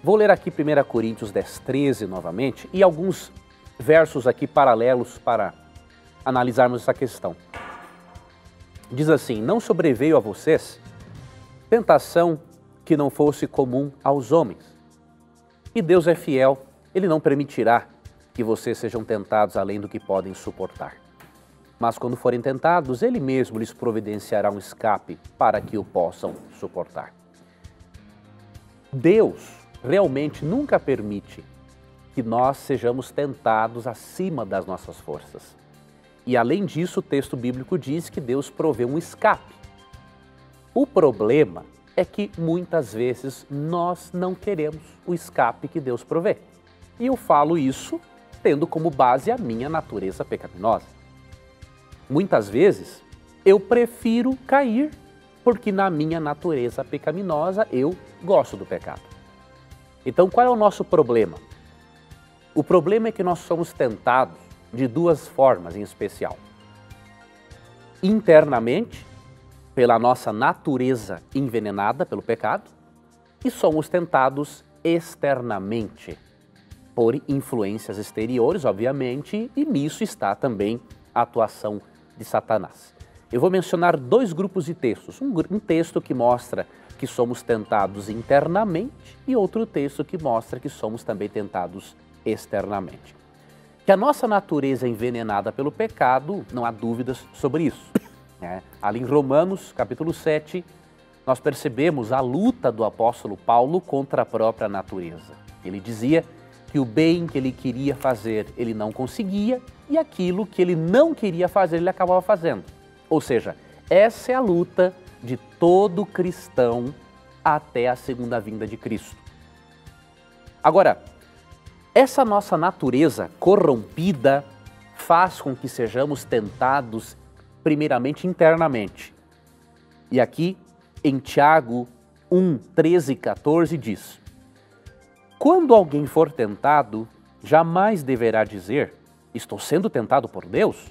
Vou ler aqui 1 Coríntios 10, 13 novamente e alguns versos aqui paralelos para analisarmos essa questão. Diz assim: não sobreveio a vocês tentação que não fosse comum aos homens. E Deus é fiel, Ele não permitirá que vocês sejam tentados além do que podem suportar. Mas quando forem tentados, Ele mesmo lhes providenciará um escape para que o possam suportar. Deus realmente nunca permite que nós sejamos tentados acima das nossas forças. E além disso, o texto bíblico diz que Deus provê um escape. O problema é que muitas vezes nós não queremos o escape que Deus provê. E eu falo isso tendo como base a minha natureza pecaminosa. Muitas vezes eu prefiro cair porque na minha natureza pecaminosa eu gosto do pecado. Então qual é o nosso problema? O problema é que nós somos tentados de duas formas em especial. Internamente, pela nossa natureza envenenada pelo pecado, e somos tentados externamente, por influências exteriores, obviamente, e nisso está também a atuação de Satanás. Eu vou mencionar dois grupos de textos, um texto que mostra que somos tentados internamente e outro texto que mostra que somos também tentados externamente. Que a nossa natureza é envenenada pelo pecado, não há dúvidas sobre isso. Ali em Romanos, capítulo 7, nós percebemos a luta do apóstolo Paulo contra a própria natureza. Ele dizia que o bem que ele queria fazer, ele não conseguia, e aquilo que ele não queria fazer, ele acabava fazendo. Ou seja, essa é a luta de todo cristão até a segunda vinda de Cristo. Agora, essa nossa natureza corrompida faz com que sejamos tentados primeiramente internamente. E aqui em Tiago 1, 13 e 14 diz: quando alguém for tentado, jamais deverá dizer, estou sendo tentado por Deus,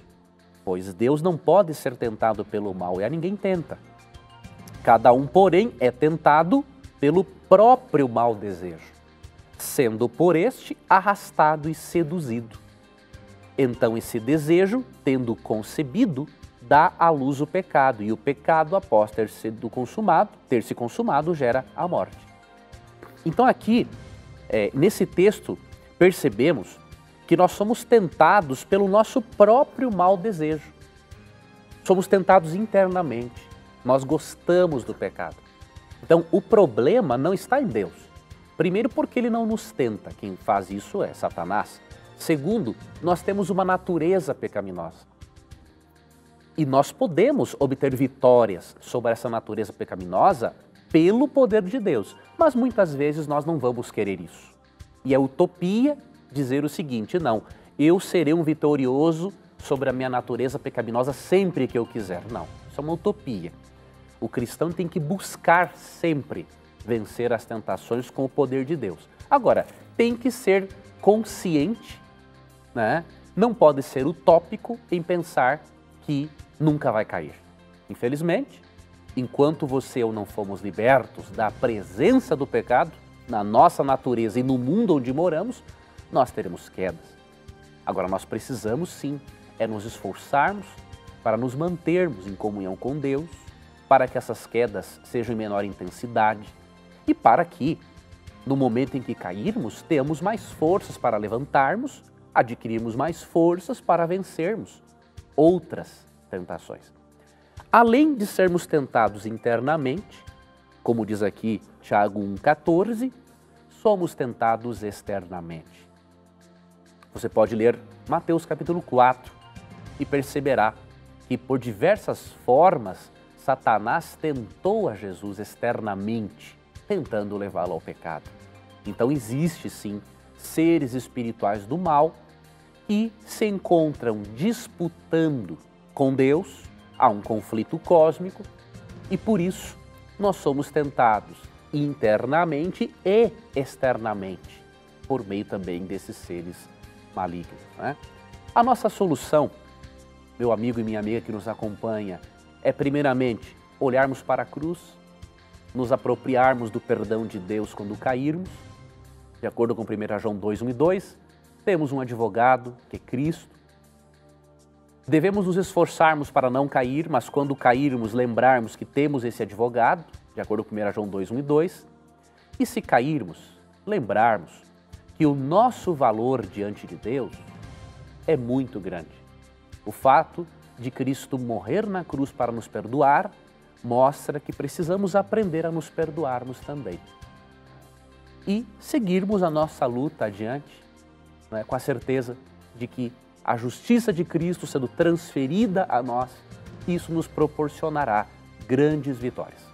pois Deus não pode ser tentado pelo mal e a ninguém tenta. Cada um, porém, é tentado pelo próprio mau desejo, sendo por este arrastado e seduzido. Então esse desejo, tendo concebido, dá à luz o pecado, e o pecado, após ter se consumado, gera a morte. Então aqui, nesse texto, percebemos que nós somos tentados pelo nosso próprio mau desejo. Somos tentados internamente, nós gostamos do pecado. Então o problema não está em Deus. Primeiro, porque Ele não nos tenta, quem faz isso é Satanás. Segundo, nós temos uma natureza pecaminosa. E nós podemos obter vitórias sobre essa natureza pecaminosa pelo poder de Deus. Mas muitas vezes nós não vamos querer isso. E é utopia dizer o seguinte: não, eu serei um vitorioso sobre a minha natureza pecaminosa sempre que eu quiser. Não, isso é uma utopia. O cristão tem que buscar sempre vencer as tentações com o poder de Deus. Agora, tem que ser consciente, né? Não pode ser utópico em pensar que nunca vai cair. Infelizmente, enquanto você e eu não fomos libertos da presença do pecado na nossa natureza e no mundo onde moramos, nós teremos quedas. Agora, nós precisamos sim, nos esforçarmos para nos mantermos em comunhão com Deus, para que essas quedas sejam em menor intensidade e para que, no momento em que cairmos, tenhamos mais forças para levantarmos, adquirirmos mais forças para vencermos outras tentações. Além de sermos tentados internamente, como diz aqui Tiago 1,14, somos tentados externamente. Você pode ler Mateus capítulo 4 e perceberá que por diversas formas Satanás tentou a Jesus externamente, tentando levá-lo ao pecado. Então existe sim seres espirituais do mal que se encontram disputando com Deus, há um conflito cósmico e por isso nós somos tentados internamente e externamente, por meio também desses seres malignos, né? A nossa solução, meu amigo e minha amiga que nos acompanha, é primeiramente olharmos para a cruz, nos apropriarmos do perdão de Deus quando cairmos De acordo com 1 João 2, 1 e 2, temos um advogado, que é Cristo. Devemos nos esforçarmos para não cair, mas quando cairmos, lembrarmos que temos esse advogado, de acordo com 1 João 2, 1 e 2. E se cairmos, lembrarmos que o nosso valor diante de Deus é muito grande. O fato de Cristo morrer na cruz para nos perdoar mostra que precisamos aprender a nos perdoarmos também. E seguirmos a nossa luta adiante, né, com a certeza de que a justiça de Cristo sendo transferida a nós, isso nos proporcionará grandes vitórias.